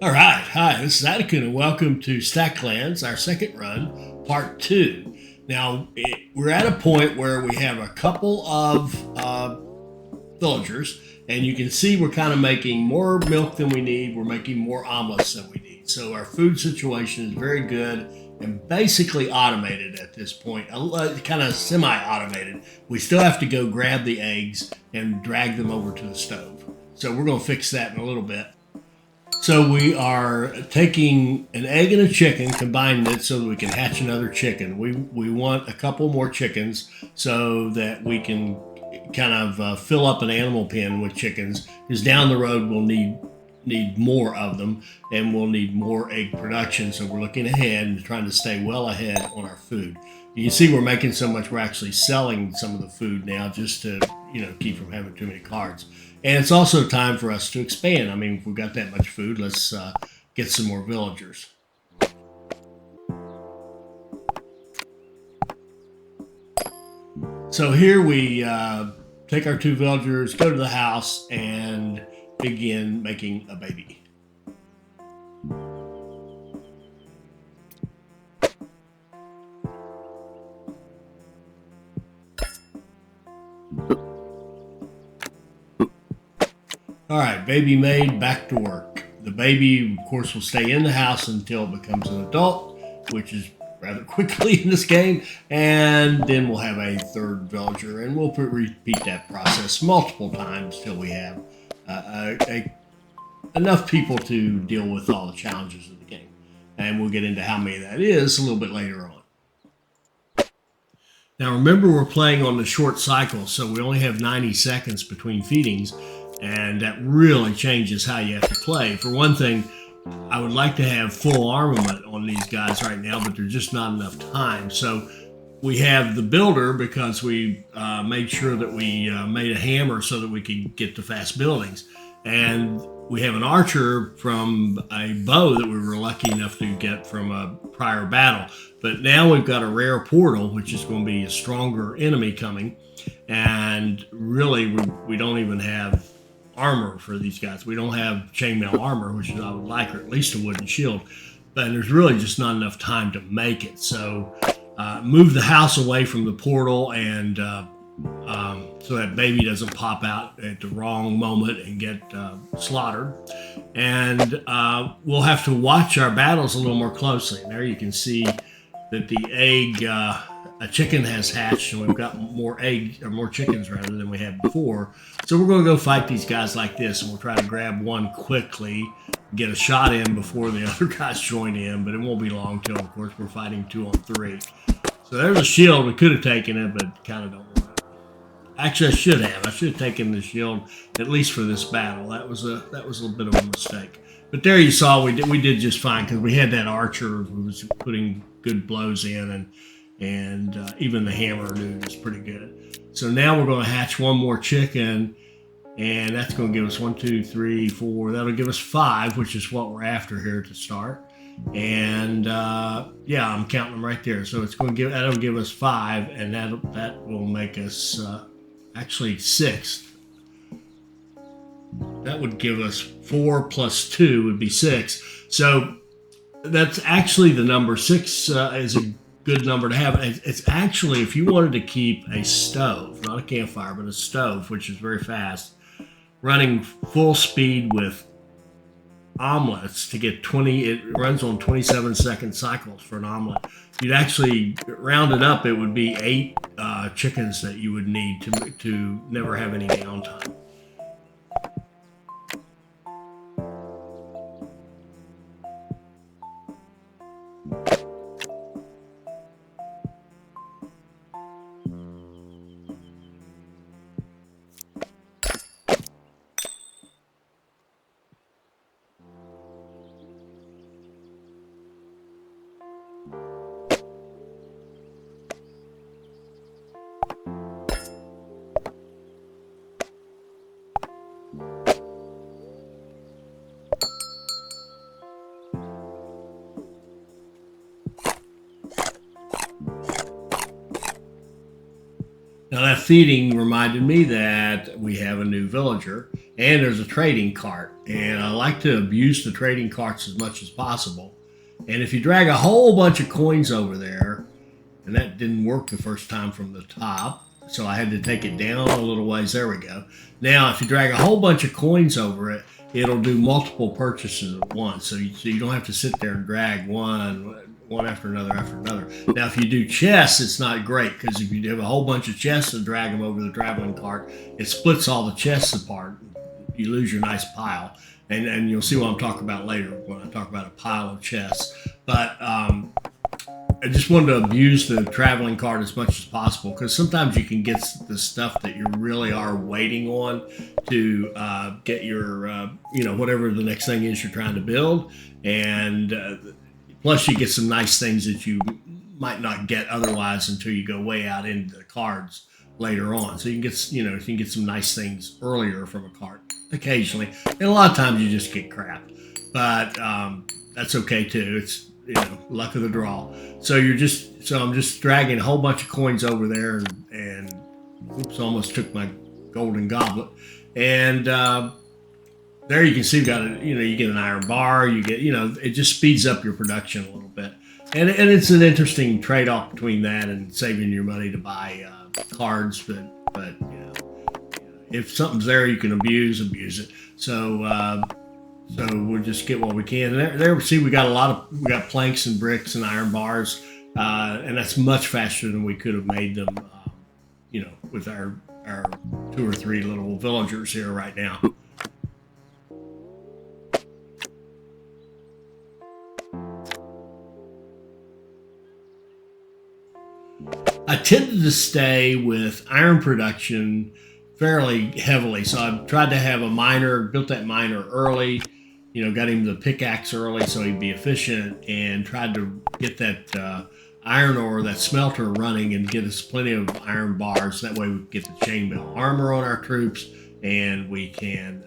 All right. Hi, this is Atticus, and welcome to Stacklands, our second run, part two. Now, we're at a point where we have a couple of villagers, and you can see we're kind of making more milk than we need. We're making more omelets than we need. So, our food situation is very good and basically automated at this point, kind of semi automated. We still have to go grab the eggs and drag them over to the stove. So, we're going to fix that in a little bit. So we are taking an egg and a chicken, combining it so that we can hatch another chicken. We want a couple more chickens so that we can kind of fill up an animal pen with chickens. Because down the road we'll need more of them, and we'll need more egg production. So we're looking ahead and trying to stay well ahead on our food. You can see we're making so much we're actually selling some of the food now just to keep from having too many cards. And it's also time for us to expand. I mean, if we've got that much food, let's get some more villagers. So here we take our two villagers, go to the house, and begin making a baby. All right, baby made, back to work. The baby, of course, will stay in the house until it becomes an adult, which is rather quickly in this game, and then we'll have a third villager, and we'll repeat that process multiple times till we have enough people to deal with all the challenges of the game. And we'll get into how many that is a little bit later on. Now, remember, we're playing on the short cycle, so we only have 90 seconds between feedings, and that really changes how you have to play. For one thing, I would like to have full armament on these guys right now, but there's just not enough time. So we have the builder because we made sure that we made a hammer so that we could get the fast buildings. And we have an archer from a bow that we were lucky enough to get from a prior battle. But now we've got a rare portal, which is going to be a stronger enemy coming. And really, we don't even have armor for these guys. We don't have chainmail armor, which I would like, or at least a wooden shield. But there's really just not enough time to make it. So move the house away from the portal, and so that baby doesn't pop out at the wrong moment and get slaughtered. And we'll have to watch our battles a little more closely. And there you can see that the egg, a chicken has hatched, and we've got more eggs, or more chickens rather, than we had before. So we're going to go fight these guys like this, and we'll try to grab one quickly, get a shot in before the other guys join in, but it won't be long till, of course, we're fighting 2-on-3. So there's a shield. We could have taken it, but kind of don't want it. Actually, I should have. I should have taken the shield at least for this battle. That was a little bit of a mistake. But there you saw we did just fine because we had that archer who was putting good blows in, and even the hammer dude is pretty good. So now we're going to hatch one more chicken, and that's going to give us 1, 2, 3, 4. That'll give us 5, which is what we're after here to start. And yeah, I'm counting them right there. So that'll give us 5, and that will make us actually 6. That would give us 4 plus 2 would be 6. So that's actually the number 6 is a good number to have. It's actually, if you wanted to keep a stove, not a campfire, but a stove, which is very fast, running full speed with omelets to get 20, it runs on 27-second cycles for an omelet. You'd actually round it up, it would be 8 chickens that you would need to never have any downtime. Now that feeding reminded me that we have a new villager and there's a trading cart. And I like to abuse the trading carts as much as possible. And if you drag a whole bunch of coins over there, and that didn't work the first time from the top, so I had to take it down a little ways. There we go. Now, if you drag a whole bunch of coins over it, it'll do multiple purchases at once. So you don't have to sit there and drag one after another after another. Now, if you do chests, it's not great because if you have a whole bunch of chests and drag them over the traveling cart, it splits all the chests apart. You lose your nice pile. And you'll see what I'm talking about later when I talk about a pile of chests. But I just wanted to abuse the traveling cart as much as possible because sometimes you can get the stuff that you really are waiting on to get your, whatever the next thing is you're trying to build. And plus you get some nice things that you might not get otherwise until you go way out into the cards later on. So you can get some nice things earlier from a cart occasionally. And a lot of times you just get crap. But that's okay too. It's luck of the draw. So I'm just dragging a whole bunch of coins over there and oops, almost took my golden goblet. And there you can see we've got you get an iron bar, you get, it just speeds up your production a little bit. And it's an interesting trade-off between that and saving your money to buy cards, but if something's there you can abuse it. So we'll just get what we can. And there see we got planks and bricks and iron bars, and that's much faster than we could have made them, with our 2 or 3 little villagers here right now. I tended to stay with iron production fairly heavily. So I tried to have a miner, built that miner early, got him the pickaxe early so he'd be efficient, and tried to get that iron ore, that smelter running and get us plenty of iron bars. That way we can get the chainmail armor on our troops, and we can,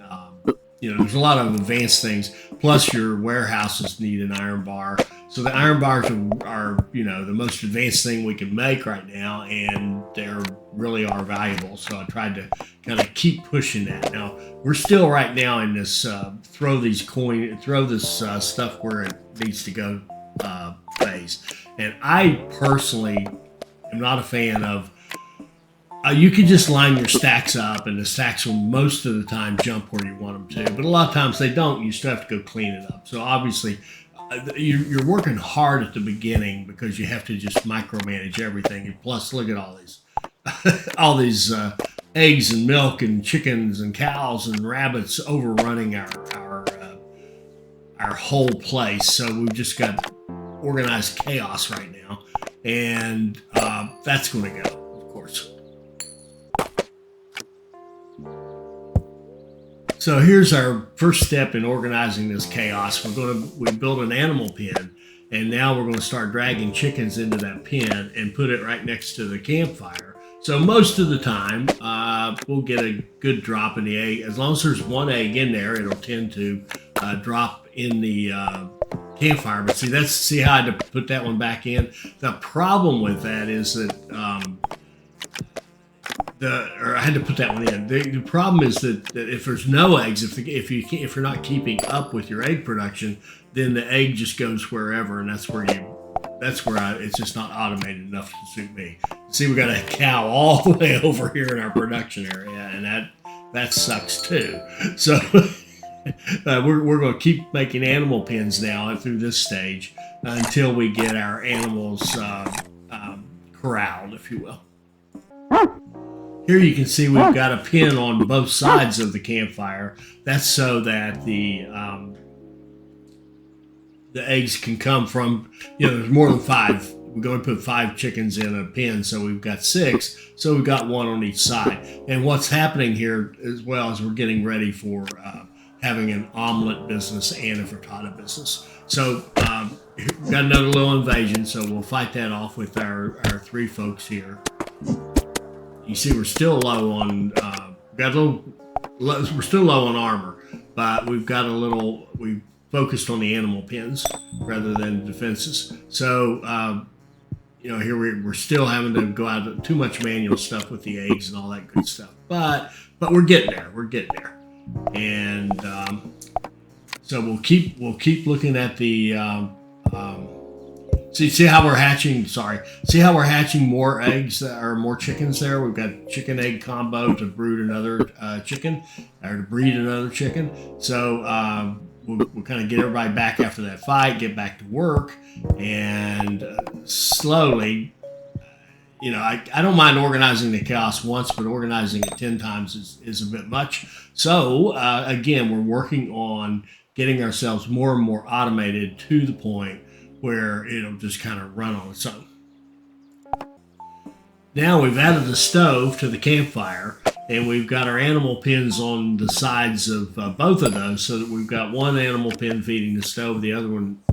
there's a lot of advanced things. Plus your warehouses need an iron bar. So the iron bars are the most advanced thing we can make right now, and they're really are valuable. So I tried to kind of keep pushing that. Now we're still right now in this throw this stuff where it needs to go phase. And I personally am not a fan of. You can just line your stacks up, and the stacks will most of the time jump where you want them to. But a lot of times they don't. You still have to go clean it up. So obviously, you're working hard at the beginning because you have to just micromanage everything. And plus, look at all these eggs and milk and chickens and cows and rabbits overrunning our whole place. So we've just got organized chaos right now, and that's going to go, of course. So here's our first step in organizing this chaos. We build an animal pen, and now we're going to start dragging chickens into that pen and put it right next to the campfire. So most of the time, we'll get a good drop in the egg. As long as there's one egg in there, it'll tend to drop in the campfire. But see how I had to put that one back in? The problem with that is that I had to put that one in. The problem is that if there's no eggs, if you're not keeping up with your egg production, then the egg just goes wherever, and that's where it's just not automated enough to suit me. See, we got a cow all the way over here in our production area, and that sucks too. So we're going to keep making animal pens now through this stage until we get our animals corralled, if you will. Here you can see we've got a pin on both sides of the campfire. That's so that the eggs can come from, there's more than 5. We're going to put 5 chickens in a pen, so we've got 6. So we've got 1 on each side. And what's happening here as well is we're getting ready for having an omelet business and a frittata business. So we've got another little invasion, so we'll fight that off with our 3 folks here. You see, we're still low on we're still low on armor, but we've focused on the animal pens rather than defenses. So here we're still having to go out to too much manual stuff with the eggs and all that good stuff. But we're getting there. We're getting there. And so we'll keep looking at the see how we're hatching. Sorry, see how we're hatching more eggs or more chickens there. We've got chicken egg combo to brood another chicken or to breed another chicken. So we'll kind of get everybody back after that fight, get back to work, and slowly. I don't mind organizing the chaos once, but organizing it 10 times is a bit much. So, again, we're working on getting ourselves more and more automated to the point where it'll just kind of run on its own. Now we've added the stove to the campfire, and we've got our animal pens on the sides of both of those, so that we've got one animal pen feeding the stove, the other one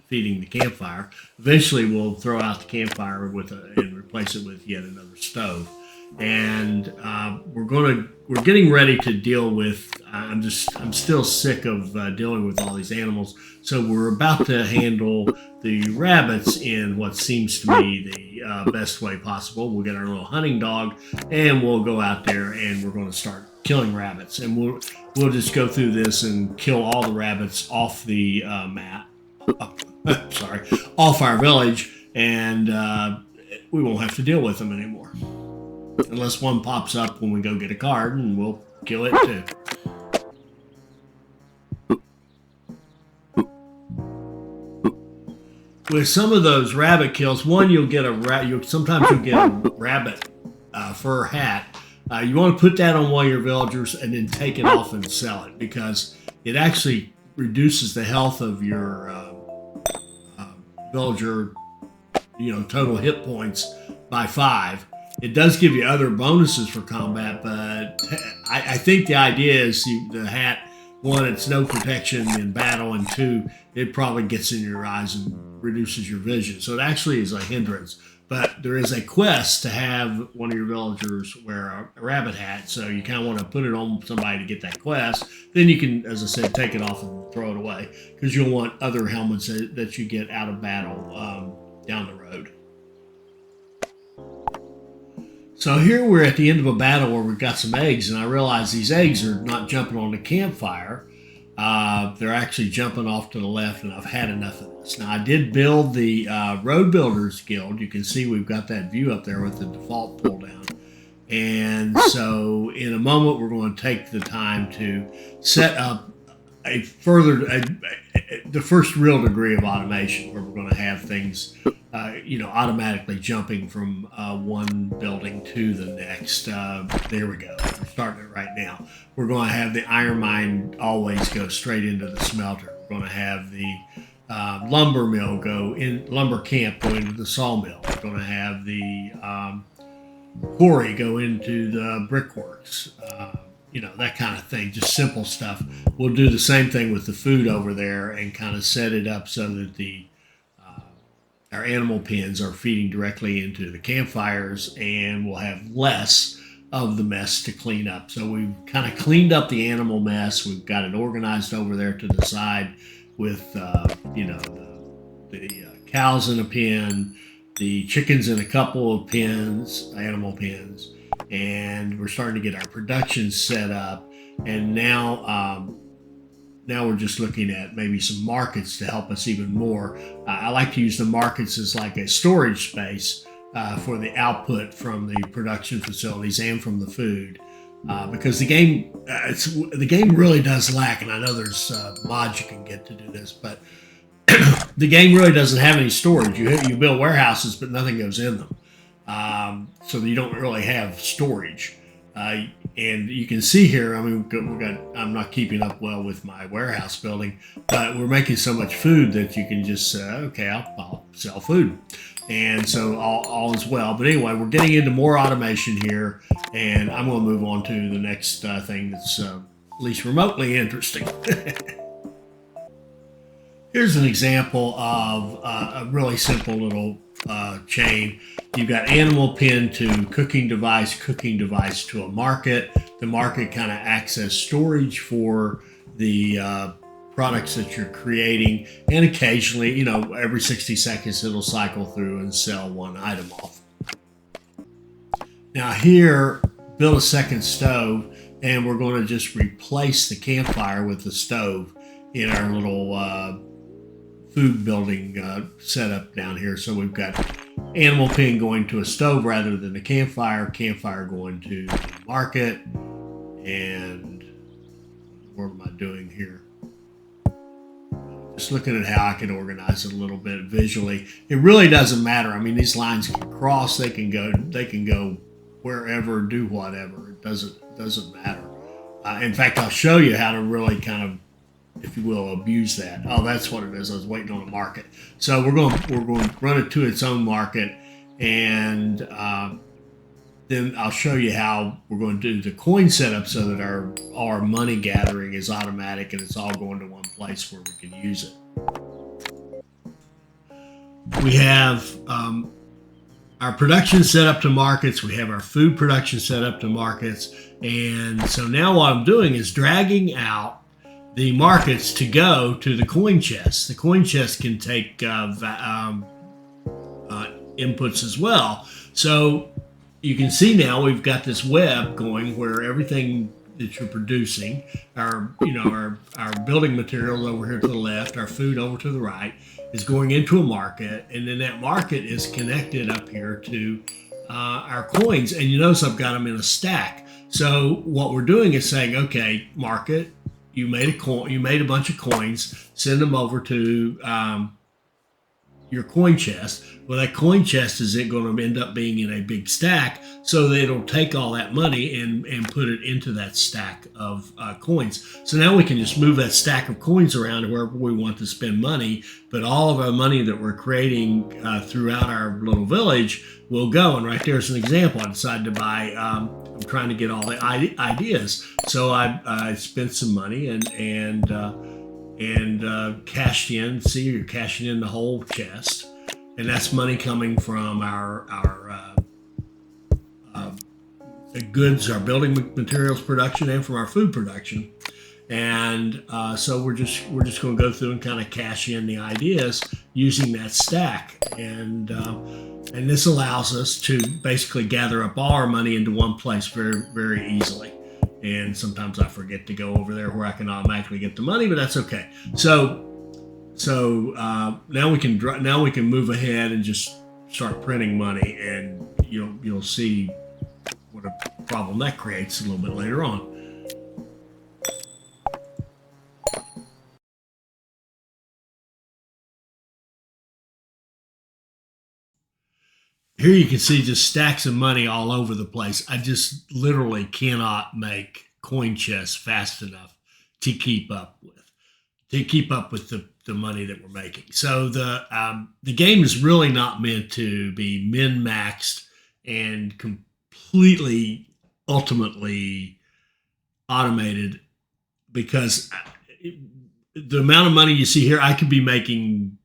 feeding the campfire. Eventually, we'll throw out the campfire and replace it with yet another stove. And we're getting ready to deal with. I'm still sick of dealing with all these animals. So we're about to handle the rabbits in what seems to be the best way possible. We'll get our little hunting dog, and we'll go out there and we're going to start killing rabbits. And we'll just go through this and kill all the rabbits off the map. Off our village, and we won't have to deal with them anymore. Unless one pops up when we go get a card, and we'll kill it too. With some of those rabbit kills, one, sometimes you'll get a rabbit fur hat. You want to put that on one of your villagers and then take it off and sell it, because it actually reduces the health of your villager, total hit points by 5. It does give you other bonuses for combat, but I think the idea is the hat, one, it's no protection in battle, and 2, it probably gets in your eyes and reduces your vision. So it actually is a hindrance. But there is a quest to have one of your villagers wear a rabbit hat, so you kind of want to put it on somebody to get that quest. Then you can, as I said, take it off and throw it away, because you'll want other helmets that you get out of battle down the road. So here we're at the end of a battle where we've got some eggs, and I realize these eggs are not jumping on the campfire. They're actually jumping off to the left, and I've had enough of this. Now, I did build the Road Builders Guild. You can see we've got that view up there with the default pull down. And so in a moment, we're going to take the time to set up the first real degree of automation, where we're going to have things automatically jumping from one building to the next. There we go. We're starting it right now. We're going to have the iron mine always go straight into the smelter. We're going to have the lumber camp go into the sawmill. We're going to have the quarry go into the brickworks. That kind of thing, just simple stuff. We'll do the same thing with the food over there and kind of set it up so that our animal pens are feeding directly into the campfires, and we'll have less of the mess to clean up. So we've kind of cleaned up the animal mess. We've got it organized over there to the side with, the cows in a pen, the chickens in a couple of pens, animal pens, and we're starting to get our production set up. And now we're just looking at maybe some markets to help us even more. I like to use the markets as like a storage space for the output from the production facilities and from the food, because the game really does lack. And I know there's mods you can get to do this, but the game really doesn't have any storage. You build warehouses, but nothing goes in them, so you don't really have storage. And you can see here, I'm not keeping up well with my warehouse building, but we're making so much food that you can just say, okay, I'll sell food. And so all is well. But anyway, we're getting into more automation here, and I'm going to move on to the next thing that's at least remotely interesting. Here's an example of a really simple little chain. You've got animal pen to cooking device to a market. The market kind of acts as storage for the products that you're creating, and occasionally, every 60 seconds it'll cycle through and sell one item off. Now here, build a second stove, and we're going to just replace the campfire with the stove in our little food building setup down here. So we've got animal pen going to a stove rather than a campfire going to the market. And what am I doing here? Just looking at how I can organize it a little bit visually. It really doesn't matter. I mean, these lines can cross, they can go wherever, do whatever. It doesn't matter. In fact, I'll show you how to really kind of, if you will, abuse that. Oh, that's what it is. I was waiting on a market. So we're going to run it to its own market, and then I'll show you how we're going to do the coin setup so that our money gathering is automatic and it's all going to one place where we can use it. We have our production set up to markets. We have our food production set up to markets. And so now what I'm doing is dragging out the markets to go to the coin chest. The coin chest can take inputs as well. So you can see now we've got this web going where everything that you're producing, our building materials over here to the left, our food over to the right, is going into a market, and then that market is connected up here to our coins. And you notice I've got them in a stack. So what we're doing is saying, okay, market, you made a bunch of coins, send them over to your coin chest. Well, that coin chest is going to end up being in a big stack, so that it'll take all that money and put it into that stack of coins. So now we can just move that stack of coins around to wherever we want to spend money, but all of our money that we're creating throughout our little village will go. And right there's an example. I decided to buy, I'm trying to get all the ideas. So I spent some money and cashed in. See, you're cashing in the whole chest, and that's money coming from our goods, our building materials production, and from our food production. And so we're just going to go through and kind of cash in the ideas using that stack, and this allows us to basically gather up all our money into one place very, very easily. And sometimes I forget to go over there where I can automatically get the money, but that's okay. So now we can move ahead and just start printing money, and you'll see what a problem that creates a little bit later on. Here you can see just stacks of money all over the place. I just literally cannot make coin chests fast enough to keep up with the money that we're making. So the game is really not meant to be min-maxed and completely ultimately automated, because the amount of money you see here, I could be making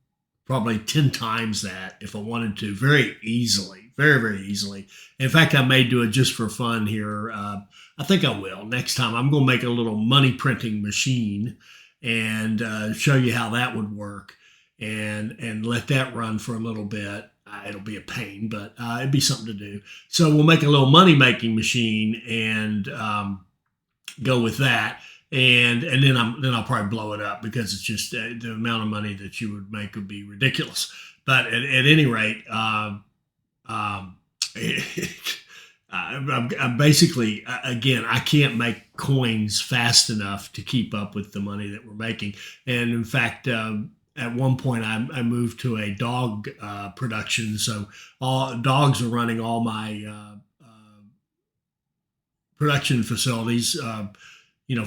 probably 10 times that if I wanted to, very easily, very, very easily. In fact, I may do it just for fun here. I think I will. Next time, I'm going to make a little money printing machine and show you how that would work, and let that run for a little bit. It'll be a pain, but it'd be something to do. So we'll make a little money making machine and go with that. And then I'll probably blow it up, because it's just the amount of money that you would make would be ridiculous. But at any rate, I'm basically, again, I can't make coins fast enough to keep up with the money that we're making. And in fact, at one point I moved to a dog production. So all dogs are running all my production facilities,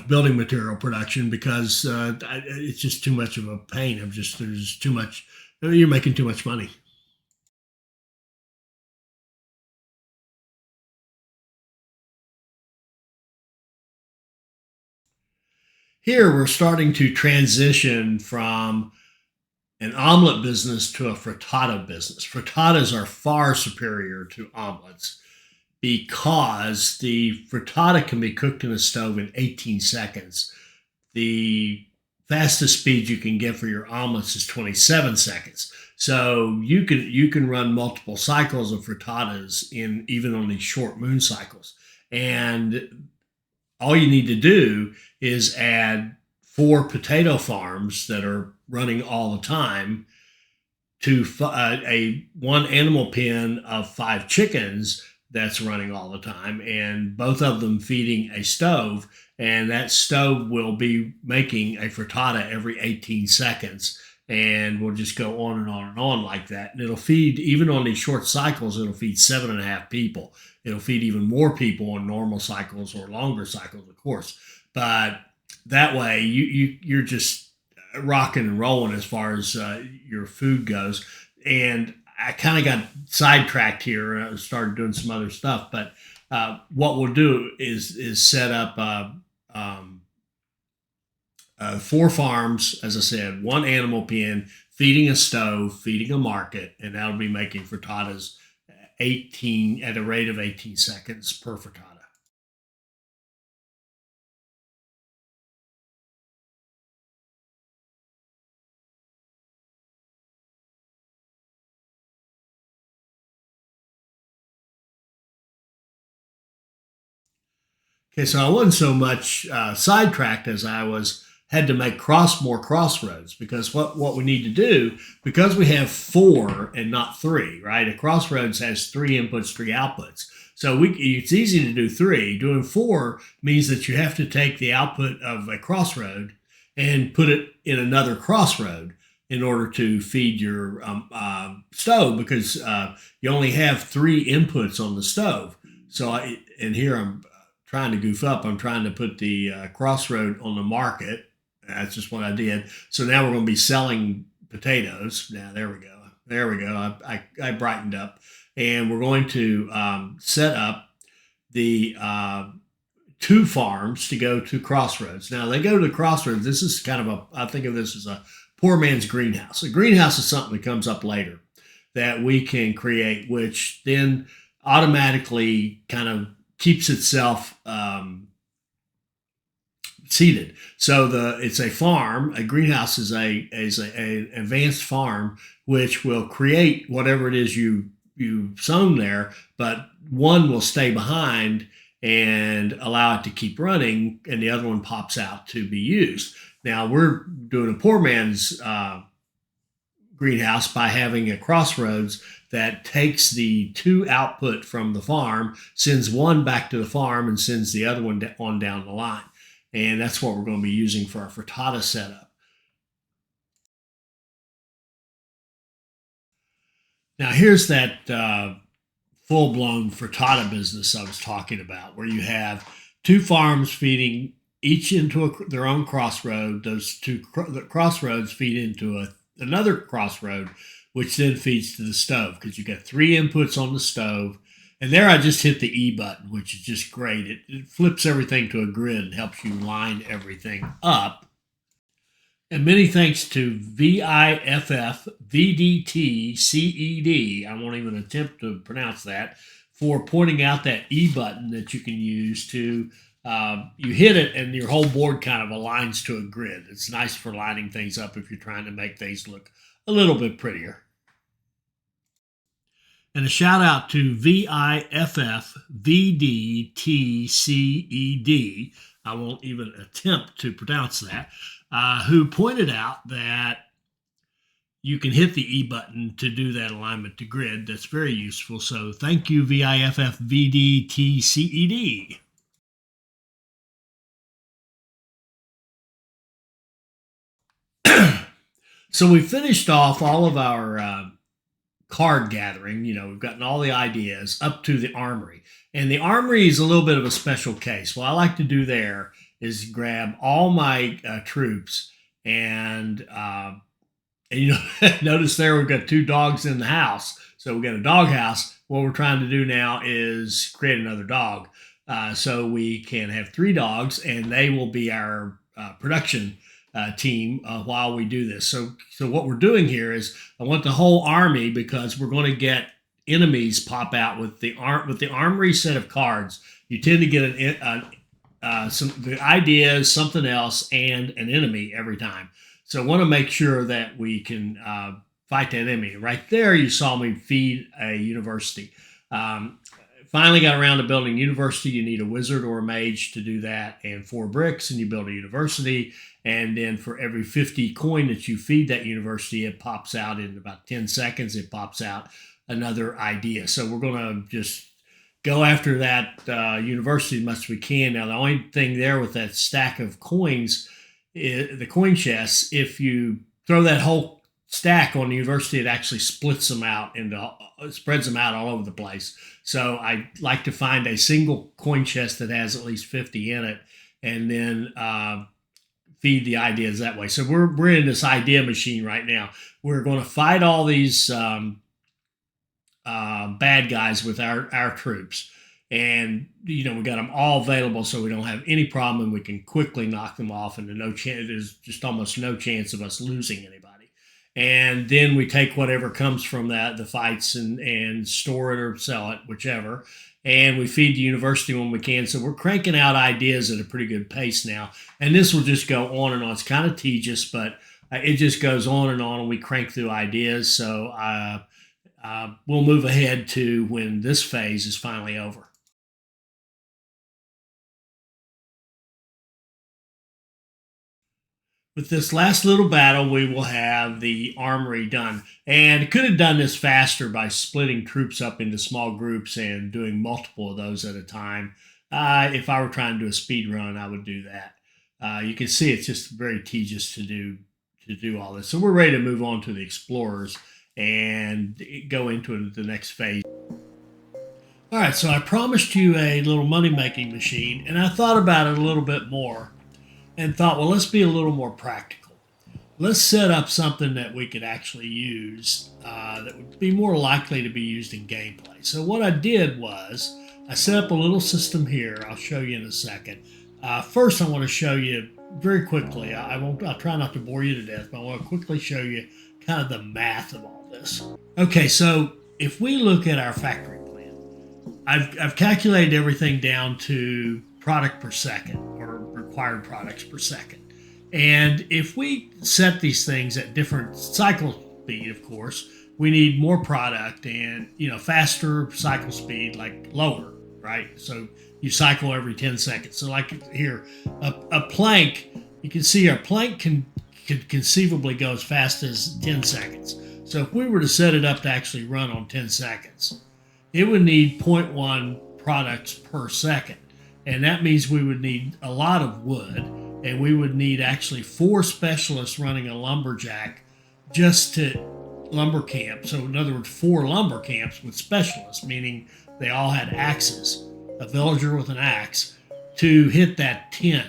building material production, because it's just too much of a pain. There's too much, you're making too much money. Here we're starting to transition from an omelet business to a frittata business. Frittatas are far superior to omelets, because the frittata can be cooked in a stove in 18 seconds. The fastest speed you can get for your omelets is 27 seconds. So you can run multiple cycles of frittatas in even on these short moon cycles. And all you need to do is add 4 potato farms that are running all the time to a one animal pen of 5 chickens that's running all the time, and both of them feeding a stove. And that stove will be making a frittata every 18 seconds. And we'll just go on and on and on like that. And it'll feed, even on these short cycles, it'll feed 7.5 people. It'll feed even more people on normal cycles or longer cycles, of course. But that way, you're just rocking and rolling as far as your food goes. And I kind of got sidetracked here. I started doing some other stuff, but what we'll do is set up 4 farms, as I said, 1 animal pen, feeding a stove, feeding a market, and that'll be making frittatas 18 at a rate of 18 seconds per frittata. Okay, so I wasn't so much sidetracked as I was had to make more crossroads, because what we need to do, because we have 4 and not 3, right? A crossroads has 3 inputs, 3 outputs. So it's easy to do 3. Doing 4 means that you have to take the output of a crossroad and put it in another crossroad in order to feed your stove, because you only have 3 inputs on the stove. And here I'm trying to goof up. I'm trying to put the crossroad on the market. That's just what I did. So now we're going to be selling potatoes. Now, there we go. There we go. I brightened up. And we're going to set up the 2 farms to go to crossroads. Now, they go to crossroads. This is kind of I think of this as a poor man's greenhouse. A greenhouse is something that comes up later that we can create, which then automatically kind of keeps itself seeded. So it's a farm. A greenhouse is a advanced farm which will create whatever it is you sown there, but one will stay behind and allow it to keep running, and the other one pops out to be used. Now we're doing a poor man's greenhouse by having a crossroads that takes the 2 output from the farm, sends one back to the farm, and sends the other one on down the line. And that's what we're going to be using for our frittata setup. Now here's that full-blown frittata business I was talking about, where you have 2 farms feeding each into their own crossroad. Those 2 crossroads feed into another crossroad, which then feeds to the stove, because you got 3 inputs on the stove. And there I just hit the E button, which is just great. It flips everything to a grid and helps you line everything up. And many thanks to VIFF I won't even attempt to pronounce that, for pointing out that E button that you can use to, you hit it and your whole board kind of aligns to a grid. It's nice for lining things up if you're trying to make things look a little bit prettier. And a shout out to VIFFVDTCED, I won't even attempt to pronounce that, who pointed out that you can hit the E button to do that alignment to grid. That's very useful. So thank you, VIFFVDTCED. So we finished off all of our card gathering. We've gotten all the ideas up to the armory. And the armory is a little bit of a special case. What I like to do there is grab all my troops and notice there we've got 2 dogs in the house. So we've got a dog house. What we're trying to do now is create another dog. So we can have 3 dogs, and they will be our production team while we do this. So what we're doing here is I want the whole army, because we're going to get enemies pop out with the armory set of cards. You tend to get the idea is something else and an enemy every time. So I want to make sure that we can fight that enemy. Right there, you saw me feed a university. Um, Finally got around to building a university. You need a wizard or a mage to do that, and 4 bricks, and you build a university. And then for every 50 coin that you feed that university, it pops out in about 10 seconds. It pops out another idea. So we're going to just go after that university as much as we can. Now, the only thing there with that stack of coins, the coin chests, if you throw that whole stack on the university, it actually splits them out into, spreads them out all over the place. So I like to find a single coin chest that has at least 50 in it, and then feed the ideas that way. So we're in this idea machine right now. We're going to fight all these bad guys with our troops, and we got them all available, so we don't have any problem, and we can quickly knock them off, and there's just almost no chance of us losing anybody. And then we take whatever comes from the fights, and store it or sell it, whichever. And we feed the university when we can. So we're cranking out ideas at a pretty good pace now. And this will just go on and on. It's kind of tedious, but it just goes on, and we crank through ideas. So we'll move ahead to when this phase is finally over. With this last little battle, we will have the armory done. And could have done this faster by splitting troops up into small groups and doing multiple of those at a time. If I were trying to do a speed run, I would do that. You can see it's just very tedious to do all this. So we're ready to move on to the explorers and go into the next phase. All right, so I promised you a little money-making machine, and I thought about it a little bit more and thought, well, let's be a little more practical. Let's set up something that we could actually use that would be more likely to be used in gameplay. So what I did was I set up a little system here. I'll show you in a second. First, I want to show you very quickly. I'll try not to bore you to death, but I want to quickly show you kind of the math of all this. Okay, so if we look at our factory plan, I've calculated everything down to product per second, or required products per second. And if we set these things at different cycle speed, of course, we need more product and, faster cycle speed, like lower, right? So you cycle every 10 seconds. So like here, a plank, you can see our plank can conceivably go as fast as 10 seconds. So if we were to set it up to actually run on 10 seconds, it would need 0.1 products per second. And that means we would need a lot of wood, and we would need actually 4 specialists running a lumberjack just to lumber camp. So in other words, 4 lumber camps with specialists, meaning they all had axes, a villager with an axe, to hit that 10.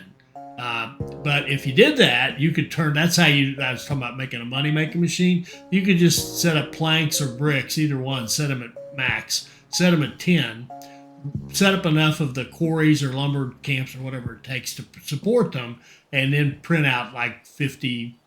But if you did that, you could that's how I was talking about making a money-making machine. You could just set up planks or bricks, either one, set them at max, set them at 10, set up enough of the quarries or lumber camps or whatever it takes to support them, and then print out like 50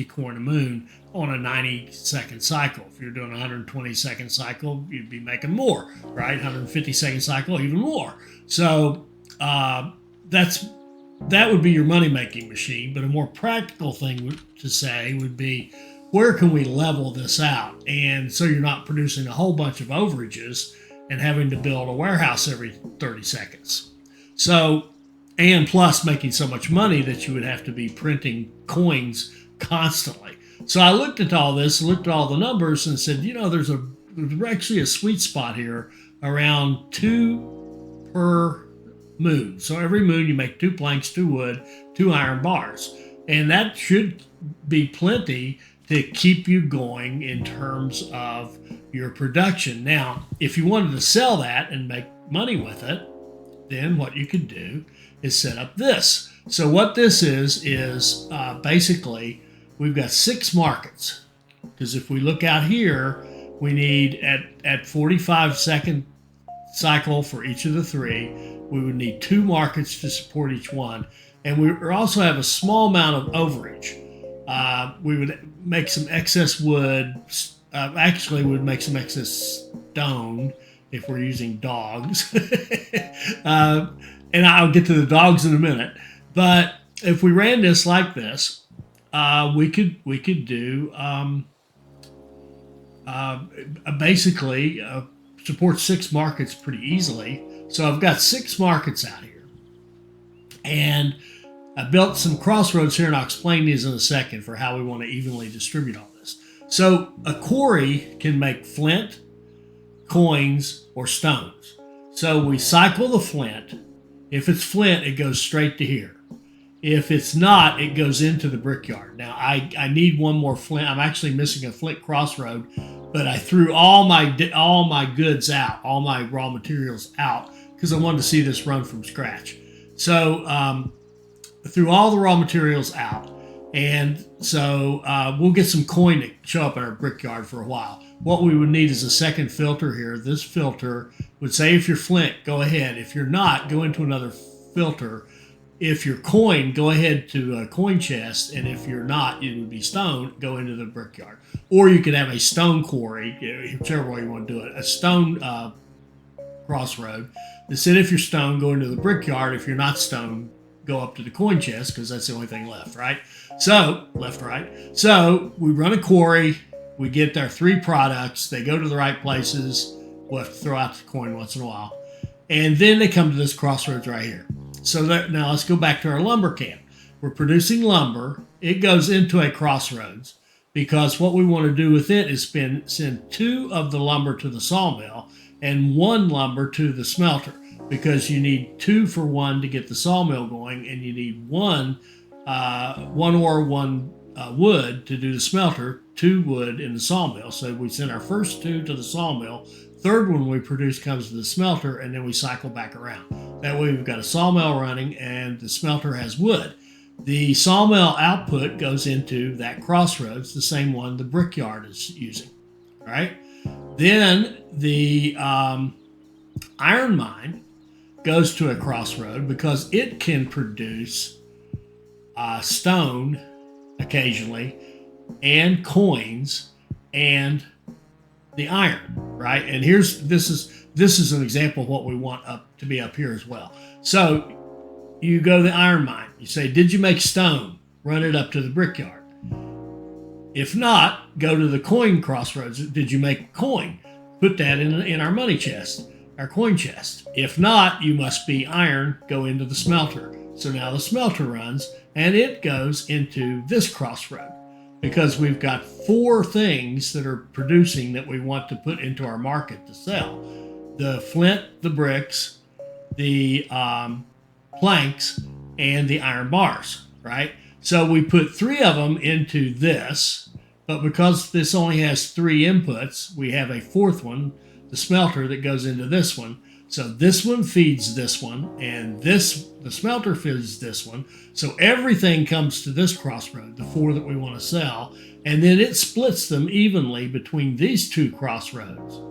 corn a moon on a 90-second cycle. If you're doing a 120-second cycle, you'd be making more, right? 150-second cycle, even more. So that would be your money-making machine. But a more practical thing to say would be, where can we level this out? And so you're not producing a whole bunch of overages and having to build a warehouse every 30 seconds. So, and plus making so much money that you would have to be printing coins constantly. So I looked at all this, looked at all the numbers, and said, there's actually a sweet spot here around 2 per moon. So every moon you make 2 planks, 2 wood, 2 iron bars. And that should be plenty to keep you going in terms of your production. Now, if you wanted to sell that and make money with it, then what you could do is set up this. So what this is basically, we've got 6 markets. Because if we look out here, we need at 45-second cycle for each of the 3, we would need 2 markets to support each one. And we also have a small amount of overage. We would make some excess wood. Actually, we would make some excess stone if we're using dogs. and I'll get to the dogs in a minute. But if we ran this like this, we could do basically support 6 markets pretty easily. So I've got 6 markets out here, and I built some crossroads here, and I'll explain these in a second for how we want to evenly distribute all this. So a quarry can make flint, coins, or stones. So we cycle the flint. If it's flint, it goes straight to here. If it's not, it goes into the brickyard. Now, I need one more flint. I'm actually missing a flint crossroad, but I threw all my goods out, all my raw materials out, because I wanted to see this run from scratch. So I threw all the raw materials out, and so we'll get some coin to show up in our brickyard for a while. What we would need is a second filter here. This filter would say if you're flint, go ahead. If you're not, go into another filter. If you're coin, go ahead to a coin chest, and if you're not, it would be stone, go into the brickyard. Or you could have a stone quarry, whichever way you want to do it, a stone crossroad that said if you're stone, go into the brickyard. If you're not stone, go up to the coin chest, because that's the only thing left, right? So, left, right. So we run a quarry, we get our 3 products, they go to the right places, we'll have to throw out the coin once in a while, and then they come to this crossroads right here. So now let's go back to our lumber camp. We're producing lumber. It goes into a crossroads because what we want to do with it is send 2 of the lumber to the sawmill and 1 lumber to the smelter, because you need 2 for 1 to get the sawmill going, and you need 1 ore, 1 wood to do the smelter, 2 wood in the sawmill. So we send our first 2 to the sawmill. 3rd one we produce comes to the smelter, and then we cycle back around. That way we've got a sawmill running and the smelter has wood. The sawmill output goes into that crossroads, the same one the brickyard is using. All right. Then the iron mine goes to a crossroad because it can produce stone occasionally and coins and the iron, right? And this is an example of what we want to be up here as well. So you go to the iron mine. You say, did you make stone? Run it up to the brickyard. If not, go to the coin crossroads. Did you make coin? Put that in our money chest, our coin chest. If not, you must be iron. Go into the smelter. So now the smelter runs, and it goes into this crossroad, because we've got 4 things that are producing that we want to put into our market to sell. The flint, the bricks, the planks, and the iron bars, right? So we put 3 of them into this, but because this only has 3 inputs, we have a 4th one, the smelter, that goes into this one. So this one feeds this one, and the smelter feeds this one. So everything comes to this crossroad, the 4 that we want to sell, and then it splits them evenly between these 2 crossroads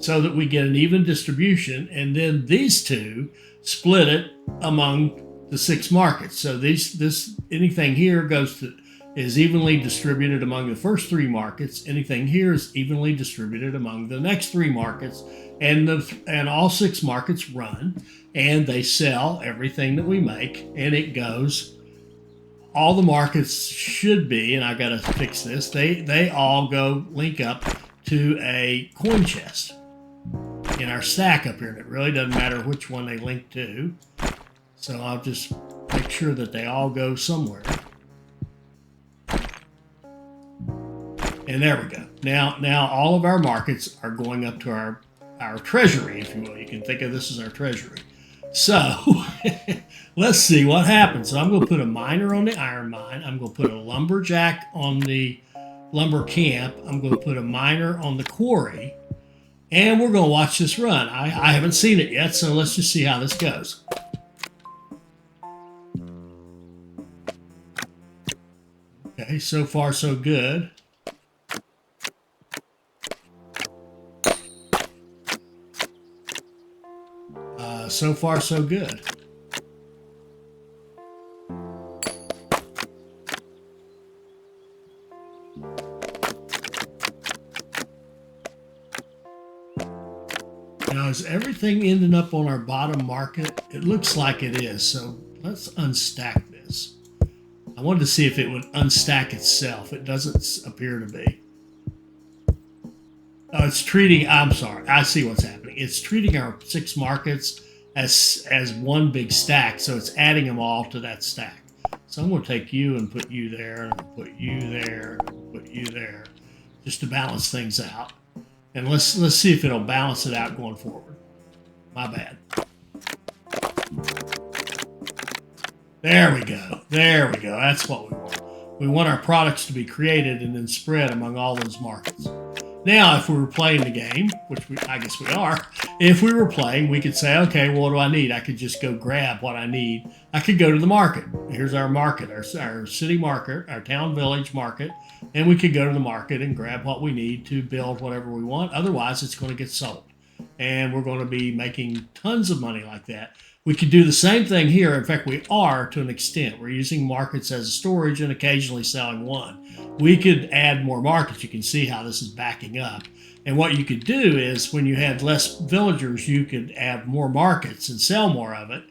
so that we get an even distribution, and then these 2 split it among the 6 markets. So anything here is evenly distributed among the first 3 markets. Anything here is evenly distributed among the next 3 markets. And all 6 markets run, and they sell everything that we make, and it goes. All the markets should be, and I got to fix this, they all go link up to a coin chest in our stack up here. And it really doesn't matter which one they link to. So I'll just make sure that they all go somewhere. And there we go. Now all of our markets are going up to our treasury, if you will. You can think of this as our treasury. So let's see what happens. So I'm going to put a miner on the iron mine. I'm going to put a lumberjack on the lumber camp. I'm going to put a miner on the quarry. And we're going to watch this run. I haven't seen it yet, so let's just see how this goes. Okay, so far so good. So far, so good. Now, is everything ending up on our bottom market? It looks like it is. So let's unstack this. I wanted to see if it would unstack itself. It doesn't appear to be. Oh, it's treating, I'm sorry, I see what's happening. It's treating our 6 markets as one big stack, so it's adding them all to that stack. So I'm going to take you and put you there, and put you there, and put you there, just to balance things out. And let's see if it'll balance it out going forward. My bad. There we go. There we go. That's what we want. We want our products to be created and then spread among all those markets. Now, if we were playing the game, which I guess we are, if we were playing, we could say, okay, well, what do I need? I could just go grab what I need. I could go to the market. Here's our market, our city market, our town village market, and we could go to the market and grab what we need to build whatever we want. Otherwise, it's going to get sold. And we're going to be making tons of money like that. We could do the same thing here. In fact, we are to an extent. We're using markets as storage and occasionally selling one. We could add more markets. You can see how this is backing up. And what you could do is when you had less villagers, you could add more markets and sell more of it.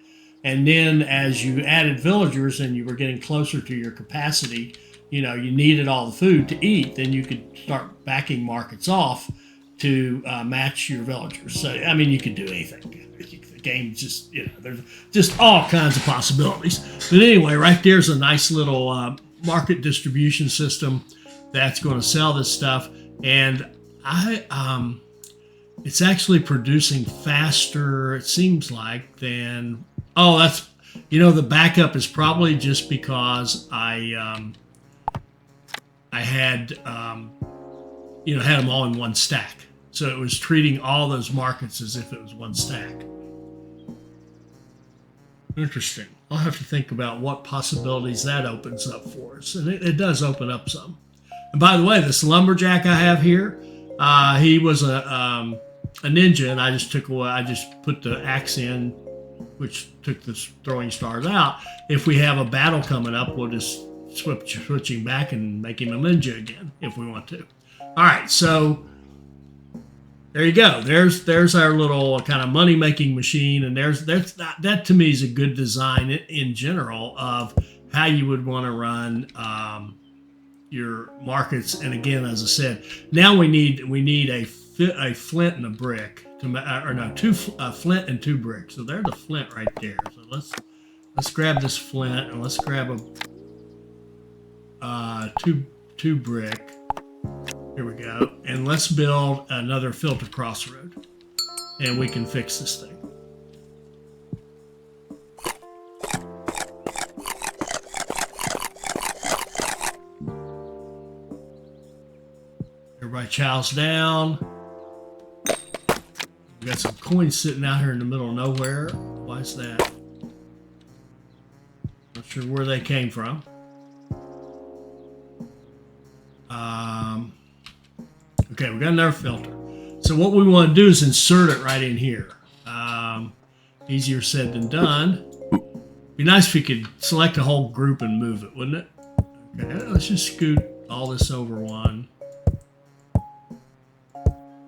And then as you added villagers and you were getting closer to your capacity, you needed all the food to eat, then you could start backing markets off to match your villagers. So, I mean, you could do anything. The game just, there's just all kinds of possibilities. But anyway, right there's a nice little market distribution system that's going to sell this stuff. And it's actually producing faster, it seems like, than, that's, the backup is probably just because I had, had them all in one stack. So it was treating all those markets as if it was one stack. Interesting. I'll have to think about what possibilities that opens up for us. And it does open up some. And by the way, this lumberjack I have here, he was a ninja, and I just put the axe in, which took the throwing stars out. If we have a battle coming up, we'll just switching back and make him a ninja again if we want to. All right, so there you go. There's our little kind of money making machine, and that to me is a good design in general of how you would want to run your markets. And again, as I said, now we need a flint and a brick a flint and 2 bricks. So there's a flint right there. So let's grab this flint and let's grab a two brick. Here we go. And let's build another filter crossroad. And we can fix this thing. Everybody chows down. We got some coins sitting out here in the middle of nowhere. Why is that? Not sure where they came from. Okay, we got another filter. So what we want to do is insert it right in here. Easier said than done. Be nice if we could select a whole group and move it, wouldn't it? Okay, let's just scoot all this over one.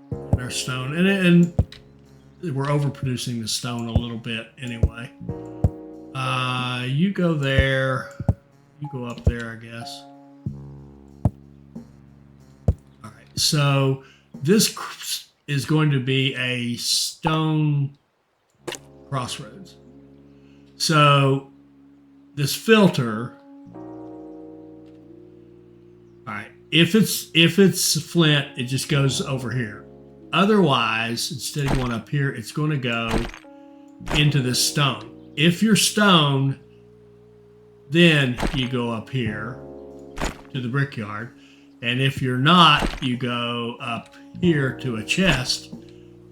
And our stone, and we're overproducing the stone a little bit anyway. You go there. You go up there, I guess. So this is going to be a stone crossroads. So this filter, all right, if it's flint, it just goes over here. Otherwise, instead of going up here, it's going to go into this stone. If you're stone, then you go up here to the brickyard. And if you're not, you go up here to a chest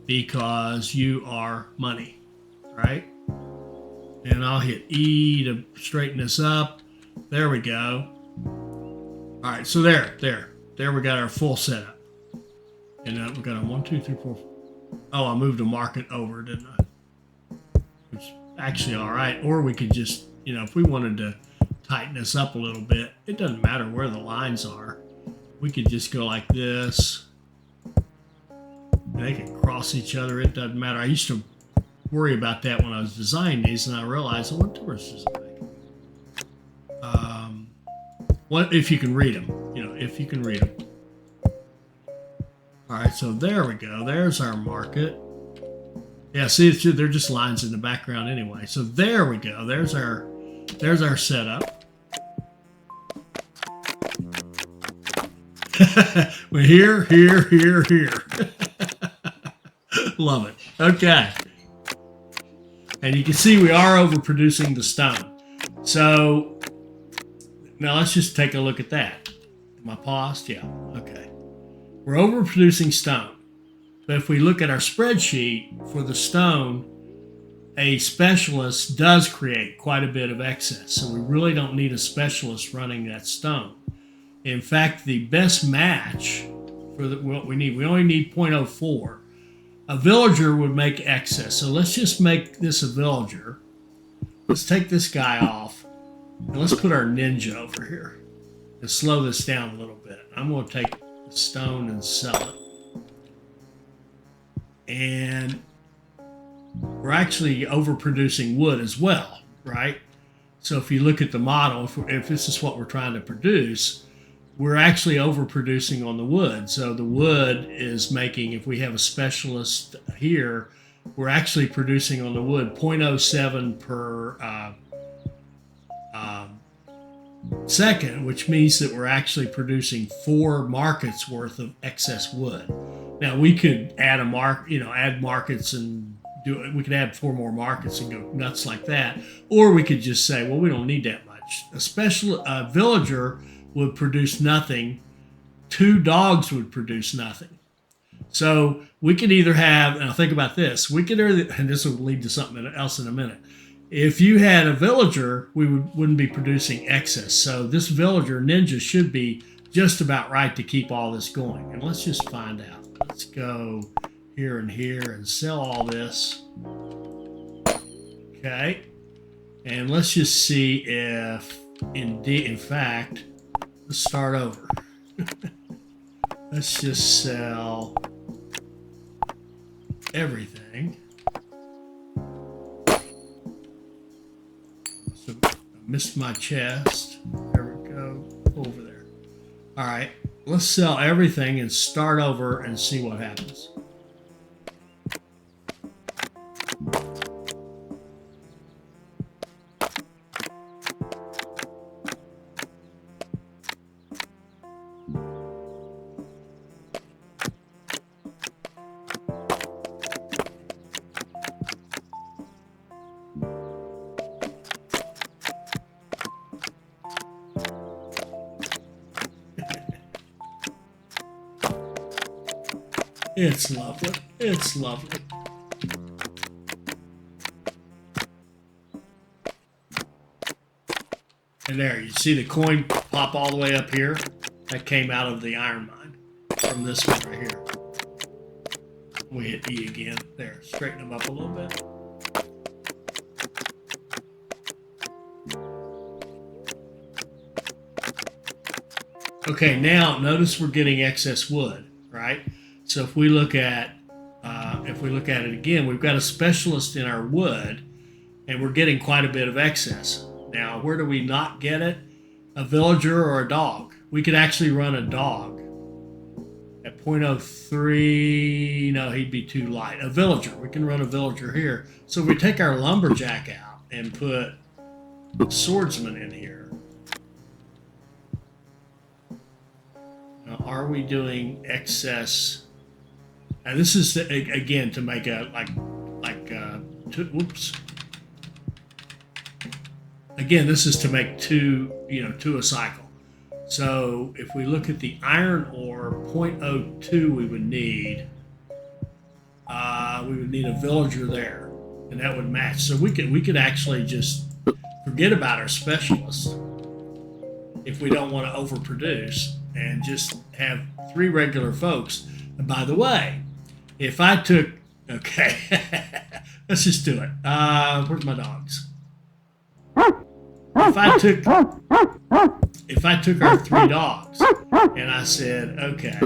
because you are money, right? And I'll hit E to straighten this up. There we go. All right, so there we got our full setup. And we got a 1, 2, 3, 4. Oh, I moved a market over, didn't I? Which is actually all right. Or we could just, if we wanted to tighten this up a little bit, it doesn't matter where the lines are. We could just go like this, and they can cross each other. It doesn't matter. I used to worry about that when I was designing these, and I realized, well, what difference does it make? What if you can read them? You know, if you can read them. All right, so there we go. There's our market. Yeah, see, they're just lines in the background anyway. So there we go. There's our setup. We're here. Love it. Okay. And you can see we are overproducing the stone. So now let's just take a look at that. Am I paused? Yeah. Okay. We're overproducing stone. But if we look at our spreadsheet for the stone, a specialist does create quite a bit of excess. So we really don't need a specialist running that stone. In fact, the best match for what we need, we only need 0.04. A villager would make excess. So let's just make this a villager. Let's take this guy off. And let's put our ninja over here and slow this down a little bit. I'm going to take the stone and sell it. And we're actually overproducing wood as well, right? So if you look at the model, if this is what we're trying to produce, we're actually overproducing on the wood. So the wood is making, if we have a specialist here, we're actually producing on the wood 0.07 per second, which means that we're actually producing 4 markets worth of excess wood. Now we could add add markets and we could add 4 more markets and go nuts like that, or we could just say, well, we don't need that much. A villager would produce nothing. 2 dogs would produce nothing. So we could either have, and I'll think about this, we could either, and this will lead to something else in a minute. If you had a villager, we wouldn't be producing excess. So this villager ninja should be just about right to keep all this going. And let's just find out. Let's go here and sell all this. Okay. And let's just see if in fact, let's start over. Let's just sell everything. So I missed my chest. There we go. Over there. All right. Let's sell everything and start over and see what happens. It's lovely. It's lovely. And there, you see the coin pop all the way up here? That came out of the iron mine from this one right here. We hit E again. There, straighten them up a little bit. Okay, now notice we're getting excess wood, right? So if we look at it again, we've got a specialist in our wood, and we're getting quite a bit of excess. Now, where do we not get it? A villager or a dog. We could actually run a dog at 0.03. No, he'd be too light. A villager. We can run a villager here. So if we take our lumberjack out and put a swordsman in here. Now, are we doing excess? And this is again to make a whoops. Again, this is to make two a cycle. So if we look at the iron ore, 0.02 we would need a villager there, and that would match. So we could actually just forget about our specialist if we don't want to overproduce and just have 3 regular folks. And by the way, if I took, okay, let's just do it. Where's my dogs? If I took our 3 dogs and I said, okay,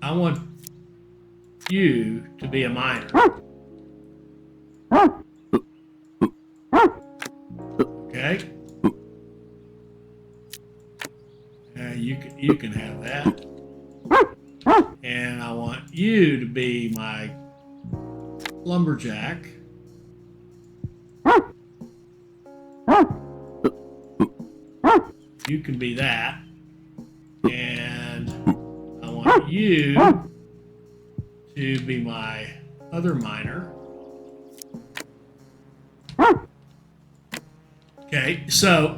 I want you to be a miner. Okay. You can have that. And I want you to be my lumberjack. You can be that. And I want you to be my other miner. Okay, so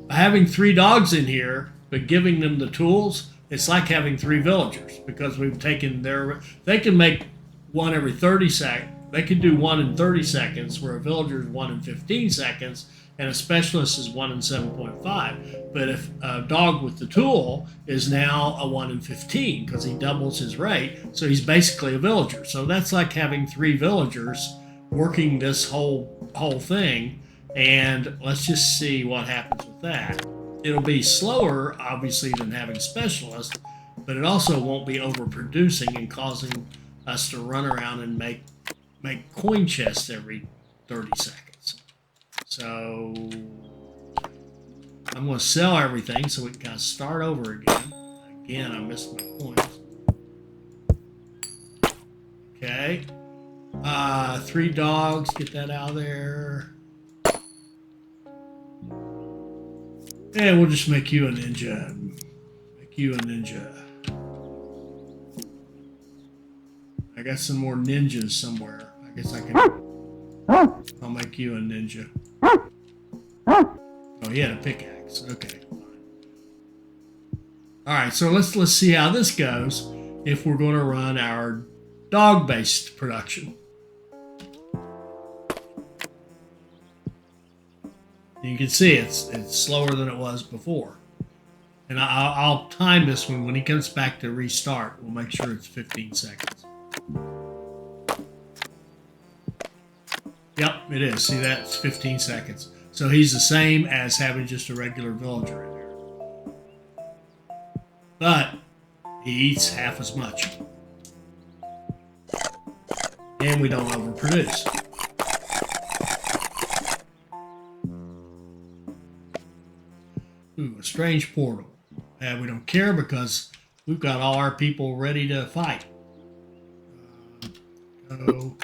by having 3 dogs in here, but giving them the tools, it's like having 3 villagers, because we've taken they can make one every 30 seconds. They can do 1 in 30 seconds, where a villager is 1 in 15 seconds, and a specialist is 1 in 7.5. But if a dog with the tool is now a 1 in 15, because he doubles his rate, so he's basically a villager. So that's like having 3 villagers working this whole thing. And let's just see what happens with that. It'll be slower, obviously, than having specialists, but it also won't be overproducing and causing us to run around and make coin chests every 30 seconds. So I'm going to sell everything so we can kind of start over again. Again, I missed my coins. Okay. 3 dogs, get that out of there. And we'll just make you a ninja. Make you a ninja. I got some more ninjas somewhere. I guess I can. I'll make you a ninja. Oh, he had a pickaxe. Okay. All right. So let's see how this goes if we're going to run our dog-based production. You can see it's slower than it was before. And I'll time this one. When he comes back to restart, we'll make sure it's 15 seconds. Yep, it is. See that? It's 15 seconds. So he's the same as having just a regular villager in there. But he eats half as much. And we don't overproduce. Ooh, a strange portal. We don't care because we've got all our people ready to fight. Go.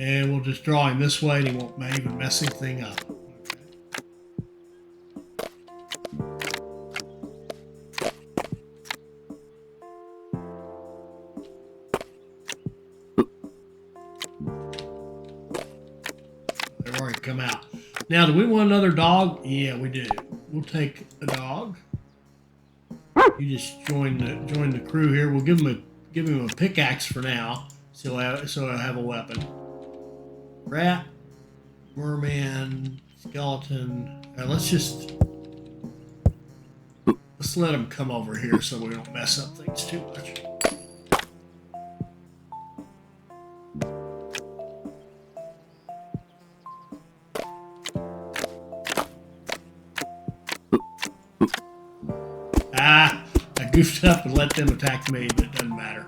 And we'll just draw him this way and he won't even mess anything up. Come out. Now, do we want another dog? Yeah, we do. We'll take a dog. You just join the crew here. We'll give him a pickaxe for now, so he'll have a weapon. Rat, merman, skeleton. Let's let him come over here so we don't mess up things too much. I goofed up and let them attack me, but it doesn't matter.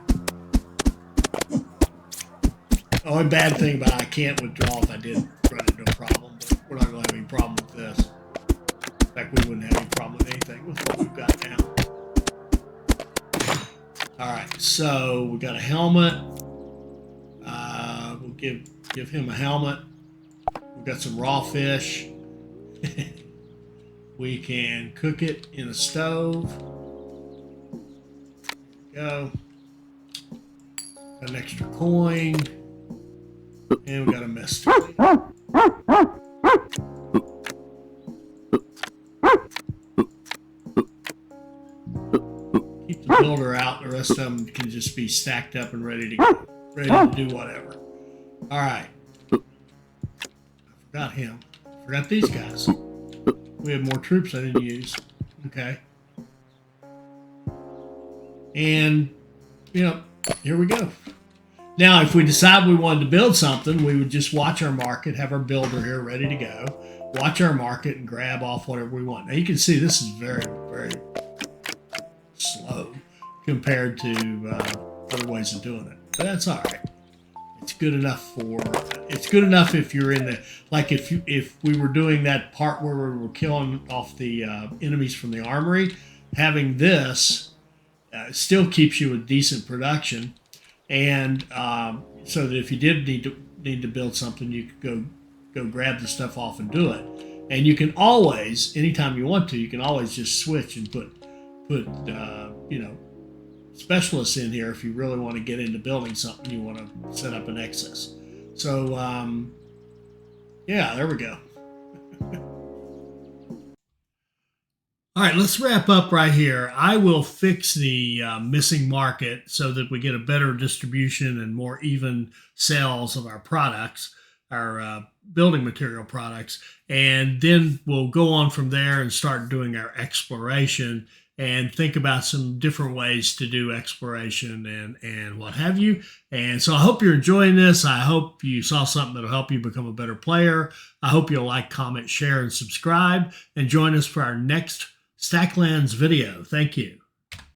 The only bad thing about it, I can't withdraw if I did run into a problem, but we're not going to have any problem with this. In fact, we wouldn't have any problem with anything with what we've got now. Alright, so we got a helmet. We'll give him a helmet. We've got some raw fish. We can cook it in a stove. Go. Got an extra coin. And we got a mystery. Keep the builder out. The rest of them can just be stacked up and ready to go. Ready to do whatever. Alright. I forgot him. I forgot these guys. We have more troops I didn't use. Okay. And, here we go. Now, if we decide we wanted to build something, we would just watch our market, have our builder here ready to go, watch our market, and grab off whatever we want. Now, you can see this is very, very slow compared to other ways of doing it, but that's all right. It's good enough if you're in the, like if we were doing that part where we were killing off the enemies from the armory, having this still keeps you with decent production, and so that if you did need to build something, you could go grab the stuff off and do it. And you can always, anytime you want to, you can always just switch and put specialists in here if you really want to get into building something. You want to set up an excess. So yeah, there we go. All right, let's wrap up right here. I will fix the missing market so that we get a better distribution and more even sales of our products, our building material products, and then we'll go on from there and start doing our exploration and think about some different ways to do exploration and what have you. And so I hope you're enjoying this. I hope you saw something that'll help you become a better player. I hope you'll like, comment, share, and subscribe, and join us for our next Stacklands video. Thank you.